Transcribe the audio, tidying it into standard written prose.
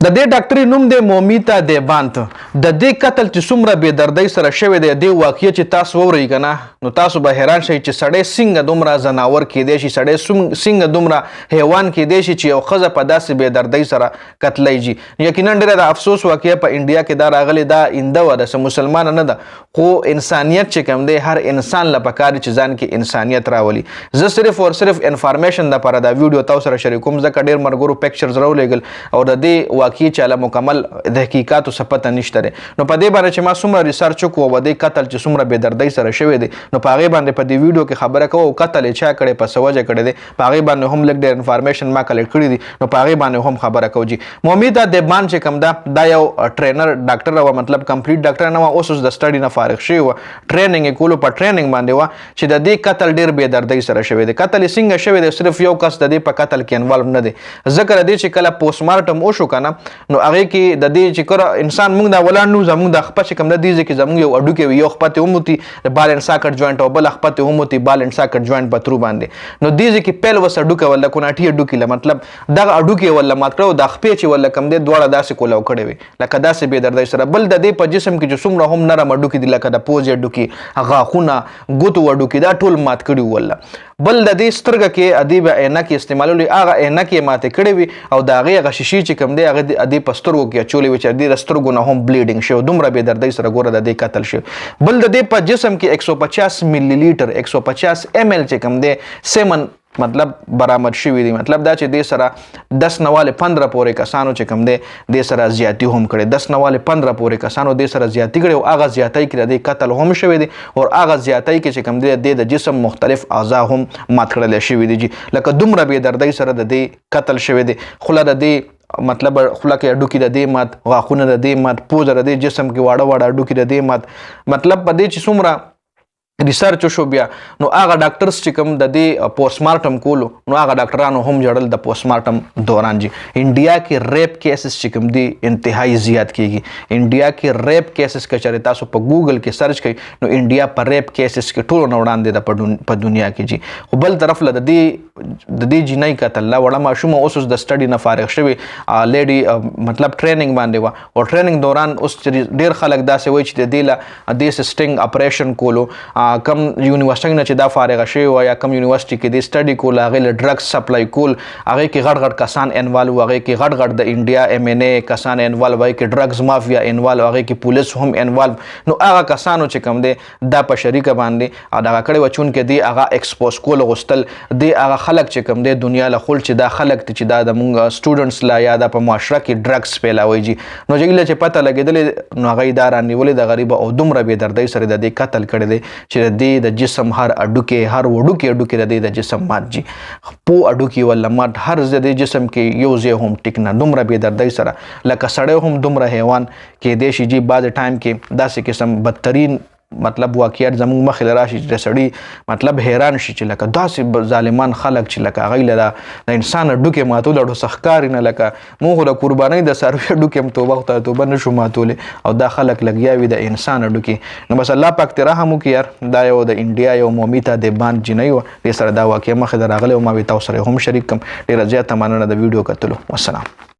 د دې ډاکټري نوم دی مومیتا دیبانت. د دې قتل چې څومره بې دردۍ سره شوی دی، دې واقعیت چې تاسو واورئ که نه نو تاسو به حیران شئ چې سړی څنګه دومره ځناور کیدی شي، سړی څنګه دومره حیوان کیدی شي چې یو ښځه په داسې بې دردۍ سره قتلی شي. یقینا ډېره د افسوس واقعه په انډیا کې دا راغلې، دا انده وه، داسې مسلمانه نه ده، خو انسانیت چې کوم دی هر انسان له پکار چې ځان کې انسانیت راولي. زه صرف او صرف انفارمیشن دپاره دا ویډیو تاسو سره شریکوم ځکه ډېر ملګرو پکچرز راولېږل او د دې واقعي چاله مکمل د حقیقاتو څه پته نشته دی. نو په دې باندې چې ما څومره ریسرچ وکړو او د دې قتل چې څومره بې دردۍ سره شوی دی نو په هغې باندې په دې ویډیو کې خبره کوو. قتل یې چا کړی، په څه وجه کړی دی، په هغې باندې هم لږ ډېر انفارمیشن ما کلیکټ کړي دي، نو په هغې باندې هم خبره کوو. جي مومیتا دیبان چې کوم دا یو ټرینر ډاکټر وه، مطلب کمپلیټ ډاکټر نه وه، اوس د سټډي نه فارغ شوې وه، ټریننګ یې کولو، په ټریننګ باندې وه چې د دې قتل ډېر بې دردۍ سره شوی دی. قتل یې څنګه شوی دی، صرف یو کس د دې په قتل کې انوالو نه دی، ځکه د دې چې کله پوسټمارټم وشو که نه نو هغې کې د دې چې کله انسان موږ دا ولاړ نه وو، زموږ دا خپه چې کوم ده دې ځای کې زموږ یو هډوکی وي، یو خپه ترې وموتي د بال اینډ ساکټ جوینټ او بله خپه ترې وموتي بال اینډ ساکټ جوینټ په ترو باندې. نو دې ځای کې پیل وس هډوکی ول د کوناټي هډوکي له، مطلب دغه هډوکي یې ول مات کړی او دا خپې چې ول کوم دی دواړه داسې کولاو کړی وي لکه داسې بې دردۍ سره. بل د دې په جسم کې چې څومره هم نرم هډوکي دي لکه د پوزې هډوکي، غاښونه، ګوتو هډوکي، دا ټول مات کړي وله. بل د دې سترګه کې ادي به عینکې استعمالولې، هغه عینکې یې ماتې کړې وي او د هغې هغه شیشې چې کوم دی هغه ادي په سترګو کې اچولې وي چې ادي د سترګو نه هم بلیډینګ شوی، دومره بې دردۍ سره ګوره د دې قتل شوی. بل د دې په جسم کې 150 ملي لیټر 150 ml چې کوم دی سیمن مطلب برآمد شوي دي. مطلب دا چې دې سره 10 نه 15 پورې کسانو چې کوم دی دې سره زیاتی هم کړي، 10 نه 15 پورې کسانو دې سره زیاتی کړي او هغه زیاتی کې د دې قتل هم شوی دی او هغه زیاتی کې چې کوم دی د جسم مختلف اعضا هم مات کړل شوي دي. لکه دومره بې دردۍ سره د دې قتل شوی دی. خوله د دې مطلب خوله کې هډوکي د دې مات، غاښونه د دې مات، پوزه د دې جسم کې واړه واړه هډوکي د دې مات. مطلب په دې چې څومره ریسرچ وشو بیا نو هغه ډاکټرز چې کوم د دې پوسټمارټم کولو نو هغه ډاکټرانو هم ژړل د پوسټمارټم دوران. جي انډیا کې ریپ کیسز چې کوم دي انتهایی زیات کیږي. انډیا کې ریپ کیسز که چېرې تاسو په ګوګل کې سرچ کړئ نو انډیا په ریپ کیسز کې ټولو نه وړاندې ده په دنیا کې. جي خو بل طرف له د دې جینۍ قتل لا وړه ماشومه اوس د سټډي نه فارغ شوې لیډي مطلب ټریننګ باندې وه او ټریننګ دوران اوس ډېر خلک داسې وایي چې د دې له دې سټنګ اپریشن کولو کم یونیورسټۍ نه چې دا فارغه شوې وه یا کم یونیورسټۍ کې دې سټډي کول، هغې له ډرګس سپلای کول، هغې کې غټ غټ کسان انوالو، هغې کې غټ غټ د انډیا MNA کسان انوالو، هغې کې ډرګز مافیا انوالو، هغې کې پولیس هم انوالو. نو هغه کسانو چې کوم دی دا په شریکه باندې دغه کړې وه چونکې دې هغه ایکسپوز کول غوښتل، دې هغه خلک چې کوم دی دنیا له خول چې دا خلک دي چې دا د مونږ سټوډنټس لا یا دا په معاشره کې ډرګس پیلاوي. جي نو چې چې پته لګېدلې نو هغه یې دا رانیولې د غریبه او دومره بې دردۍ سره د دې قتل کړی دی چې د جسم هر هډوکی، هر وډوکی د دې د جسم مات. جي پو هډوکي ولا مات، هر ځای د جسم کې یو ځای هم ټیک نه، دومره بې دردۍ سره لکه سړی هم دومره حیوان کیدی شي. جي بعض ټایم کې داسې قسم بدترین مطلب واقعیت زموږ مخې له راشي چې سړی مطلب حیران شي چې لکه داسې ظالمان خلک چې لکه هغوی له د انسان هډوکې ماتول اړو څه ښکاري نه، لکه موږ خو د قربانۍ د څاروي هډوکې هم توبه خدای توبه نه شو ماتولی او دا خلک لګیا وي د انسان هډوکې. نو بس الله پاک دې رحم وکړي یار. دا یو د انډیا یو مومیتا دیبان جینۍ وه، دې سره دا واقعه مخې ته راغلی او ما وې تاسو سره هم شریک کړم. ډېره زیاته مننه د ویډیو کتلو. والسلام.